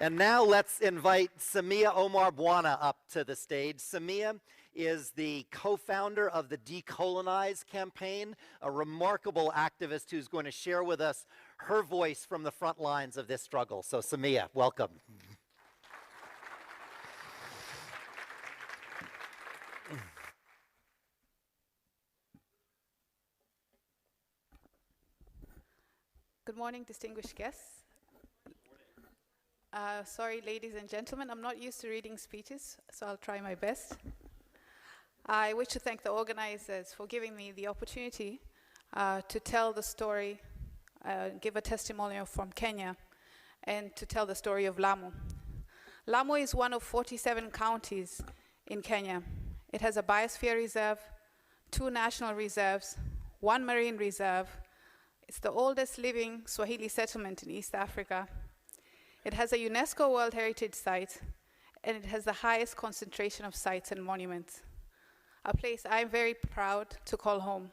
And now let's invite Samia Omar Bwana up to the stage. Samia is the co-founder of the deCOALonize campaign, a remarkable activist who's going to share with us her voice from the front lines of this struggle. So Samia, welcome. Good morning, distinguished guests. Sorry, ladies and gentlemen, I'm not used to reading speeches, so I'll try my best. I wish to thank the organizers for giving me the opportunity to tell the story, give a testimonial from Kenya, and to tell the story of Lamu. Lamu is one of 47 counties in Kenya. It has a biosphere reserve, 2 national reserves, 1 marine reserve. It's the oldest living Swahili settlement in East Africa. It has a UNESCO World Heritage Site, and it has the highest concentration of sites and monuments, a place I'm very proud to call home.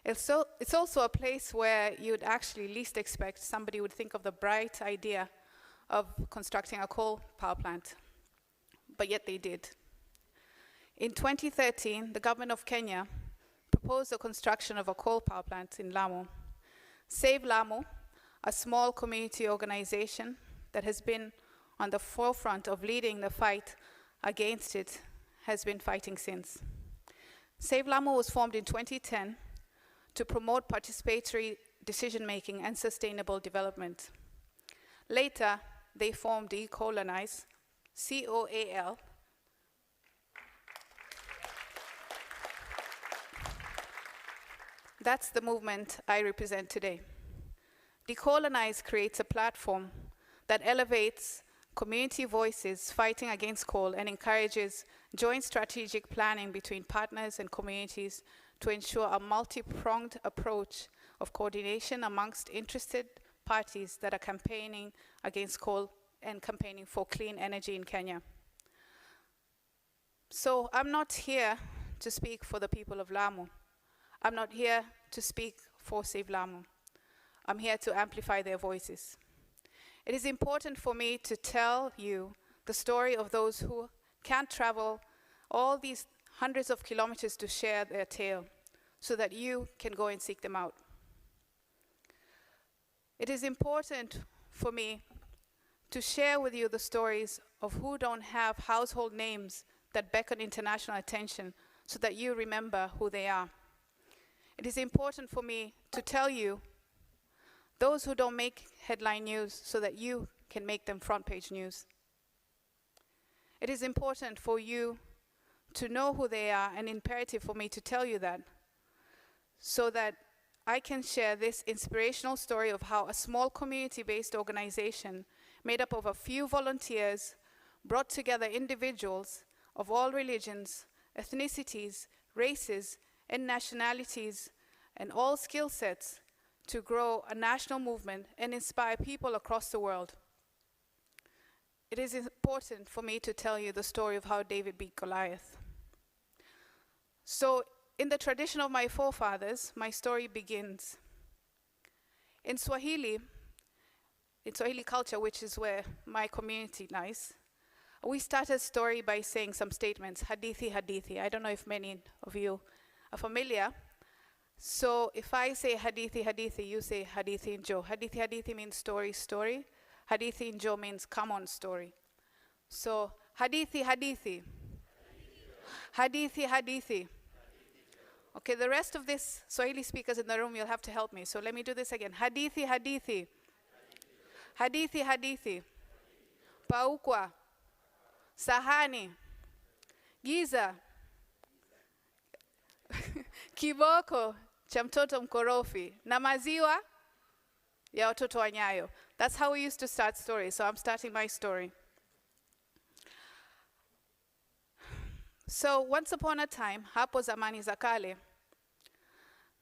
It's also a place where you'd actually least expect somebody would think of the bright idea of constructing a coal power plant, but yet they did. In 2013, the government of Kenya proposed the construction of a coal power plant in Lamu. Save Lamu, a small community organization that has been on the forefront of leading the fight against it, has been fighting since. Save Lamu was formed in 2010 to promote participatory decision-making and sustainable development. Later, they formed deCOALonize, C-O-A-L. That's the movement I represent today. deCOALonize creates a platform that elevates community voices fighting against coal and encourages joint strategic planning between partners and communities to ensure a multi-pronged approach of coordination amongst interested parties that are campaigning against coal and campaigning for clean energy in Kenya. So I'm not here to speak for the people of Lamu. I'm not here to speak for Save Lamu. I'm here to amplify their voices. It is important for me to tell you the story of those who can't travel all these hundreds of kilometers to share their tale so that you can go and seek them out. It is important for me to share with you the stories of who don't have household names that beckon international attention so that you remember who they are. It is important for me to tell you those who don't make headline news so that you can make them front page news. It is important for you to know who they are and imperative for me to tell you that so that I can share this inspirational story of how a small community-based organization made up of a few volunteers brought together individuals of all religions, ethnicities, races, and nationalities, and all skill sets to grow a national movement and inspire people across the world. It is important for me to tell you the story of how David beat Goliath. So, in the tradition of my forefathers, my story begins. In Swahili culture, which is where my community lies, we start a story by saying some statements, hadithi, hadithi. I don't know if many of you are familiar. So if I say hadithi, hadithi, you say hadithi njo. Hadithi, hadithi means story, story. Hadithi njo means come on, story. So hadithi, hadithi. Hadithi, hadithi. Okay, the rest of this Swahili speakers in the room, you'll have to help me. So let me do this again. Hadithi, hadithi. Hadithi, hadithi. Paukwa. Sahani. Giza. Kiboko cha mtoto mkorofi na maziwa ya watoto wa Nyayo. That's how we used to start stories, so I'm starting my story. So once upon a time, hapo zamani za kale,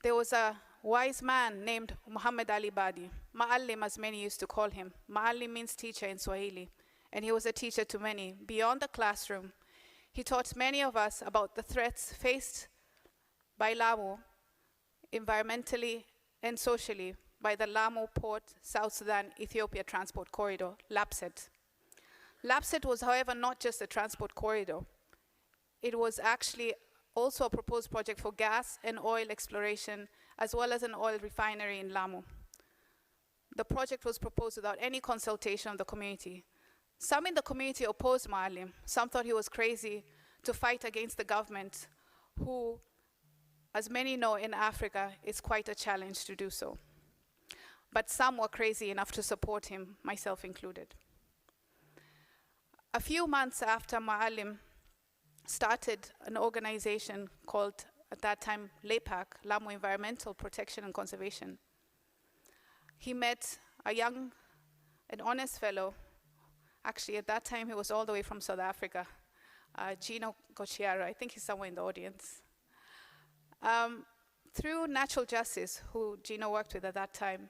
there was a wise man named Muhammad Ali Badi. Maalim, as many used to call him. Maalim means teacher in Swahili, and he was a teacher to many. Beyond the classroom, he taught many of us about the threats faced by Lamu, environmentally and socially, by the Lamu Port South Sudan Ethiopia Transport Corridor, LAPSET. Lapset was, however, not just a transport corridor. It was actually also a proposed project for gas and oil exploration, as well as an oil refinery in Lamu. The project was proposed without any consultation of the community. Some in the community opposed Maalim. Some thought he was crazy to fight against the government, who, as many know in Africa, is quite a challenge to do so. But some were crazy enough to support him, myself included. A few months after Maalim started an organization called, at that time, LEPAC, Lamu Environmental Protection and Conservation. He met a young and honest fellow. Actually, at that time, he was all the way from South Africa, Gino Gochiara. I think he's somewhere in the audience. Through Natural Justice, who Gino worked with at that time,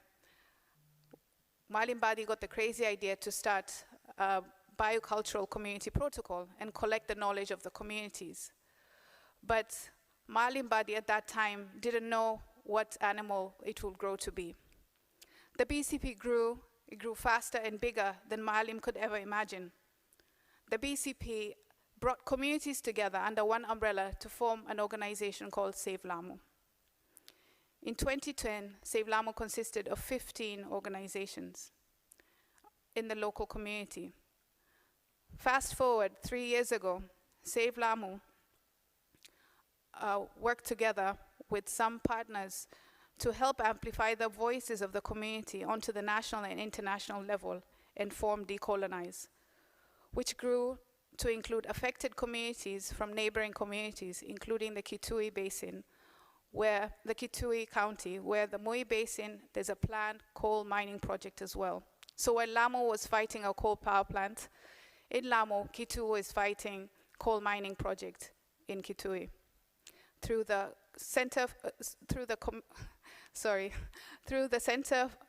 Maalim Badi got the crazy idea to start a biocultural community protocol and collect the knowledge of the communities. But Maalim Badi at that time didn't know what animal it would grow to be. The BCP grew, it grew faster and bigger than Maalim could ever imagine. The BCP brought communities together under one umbrella to form an organization called Save Lamu. In 2010, Save Lamu consisted of 15 organizations in the local community. Fast forward 3 years ago, Save Lamu worked together with some partners to help amplify the voices of the community onto the national and international level and form deCOALonize, which grew to include affected communities from neighboring communities, including the Kitui Basin, where the Kitui County, where the Mui Basin, there's a planned coal mining project as well. So when Lamu was fighting a coal power plant, in Lamu, Kitui is fighting coal mining project in Kitui. Through the Center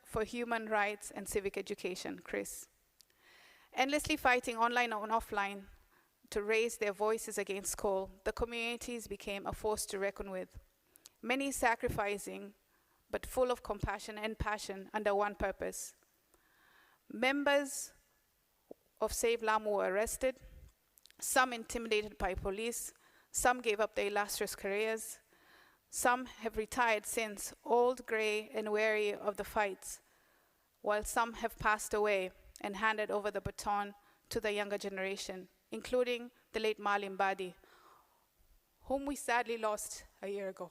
for Human Rights and Civic Education, CHRIS. Endlessly fighting online and offline to raise their voices against coal, the communities became a force to reckon with. Many sacrificing, but full of compassion and passion under one purpose. Members of Save Lamu were arrested, some intimidated by police, some gave up their illustrious careers, some have retired since, old, gray, and weary of the fights, while some have passed away and handed over the baton to the younger generation, including the late Maalim Badi, whom we sadly lost a year ago.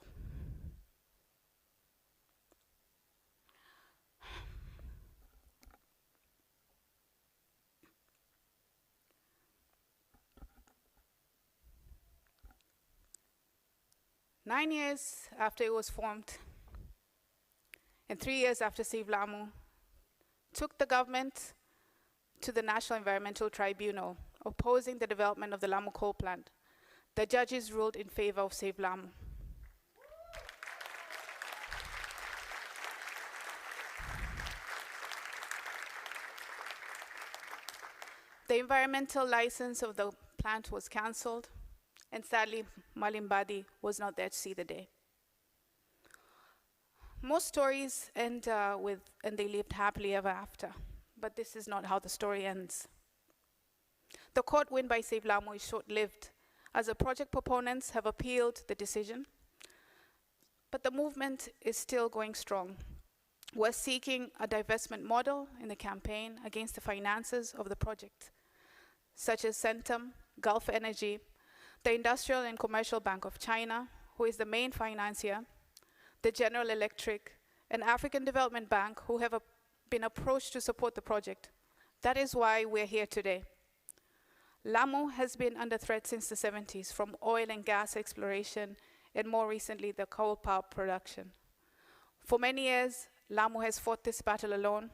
Nine years after it was formed, and 3 years after Save Lamu, took the government to the National Environmental Tribunal, opposing the development of the Lamu coal plant. The judges ruled in favor of Save Lamu. The environmental license of the plant was cancelled, and sadly, Maalim Badi was not there to see the day. Most stories end and they lived happily ever after, but this is not how the story ends. The court win by Save Lamu is short-lived, as the project proponents have appealed the decision, but the movement is still going strong. We're seeking a divestment model in the campaign against the finances of the project, such as Centum, Gulf Energy, the Industrial and Commercial Bank of China, who is the main financier, the General Electric, and African Development Bank, who have been approached to support the project. That is why we're here today. Lamu has been under threat since the 70s from oil and gas exploration, and more recently, the coal power production. For many years, Lamu has fought this battle alone,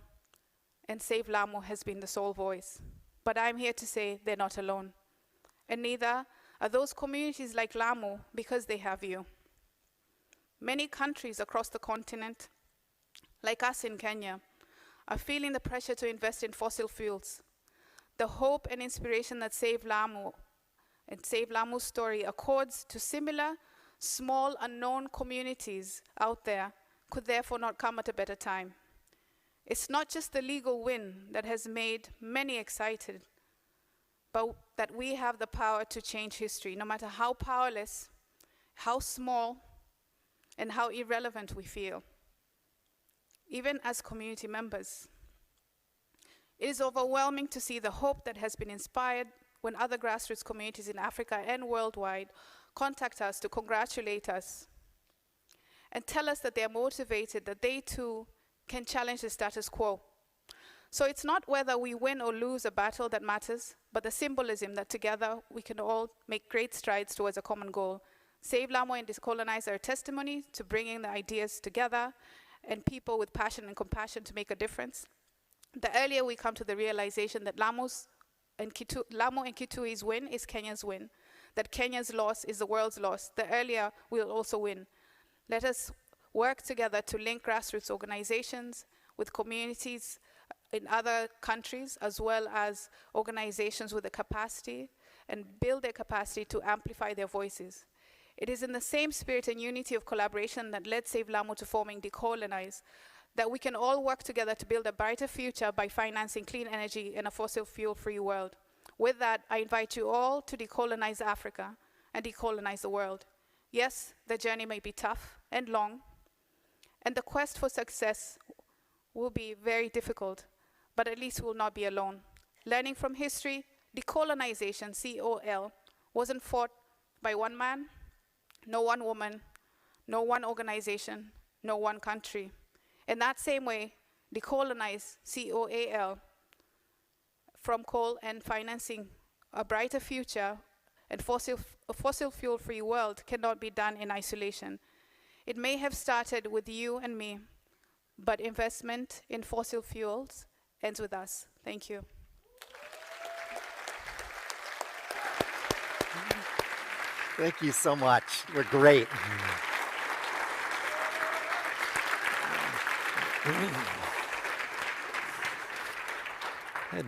and Save Lamu has been the sole voice. But I'm here to say they're not alone, and neither are those communities like Lamu, because they have you. Many countries across the continent, like us in Kenya, are feeling the pressure to invest in fossil fuels. The hope and inspiration that Save Lamu and Save Lamu's story accords to similar, small, unknown communities out there could therefore not come at a better time. It's not just the legal win that has made many excited, but that we have the power to change history, no matter how powerless, how small, and how irrelevant we feel, even as community members. It is overwhelming to see the hope that has been inspired when other grassroots communities in Africa and worldwide contact us to congratulate us and tell us that they are motivated, that they too can challenge the status quo. So it's not whether we win or lose a battle that matters, but the symbolism that together we can all make great strides towards a common goal. Save Lamo and deCOALonize are a testimony to bringing the ideas together and people with passion and compassion to make a difference. The earlier we come to the realization that Lamo and Kitui's win is Kenya's win, that Kenya's loss is the world's loss, the earlier we'll also win. Let us work together to link grassroots organizations with communities in other countries, as well as organizations with the capacity, and build their capacity to amplify their voices. It is in the same spirit and unity of collaboration that led Save Lamo to forming deCOALonize, that we can all work together to build a brighter future by financing clean energy in a fossil fuel-free world. With that, I invite you all to deCOALonize Africa and deCOALonize the world. Yes, the journey may be tough and long, and the quest for success will be very difficult, but at least we will not be alone. Learning from history, decolonization, C-O-L, wasn't fought by one man, no one woman, no one organization, no one country. In that same way, deCOALonize, C-O-A-L, from coal and financing a brighter future and a fossil fuel-free world cannot be done in isolation. It may have started with you and me, but investment in fossil fuels ends with us. Thank you. Thank you so much. We're great. Good.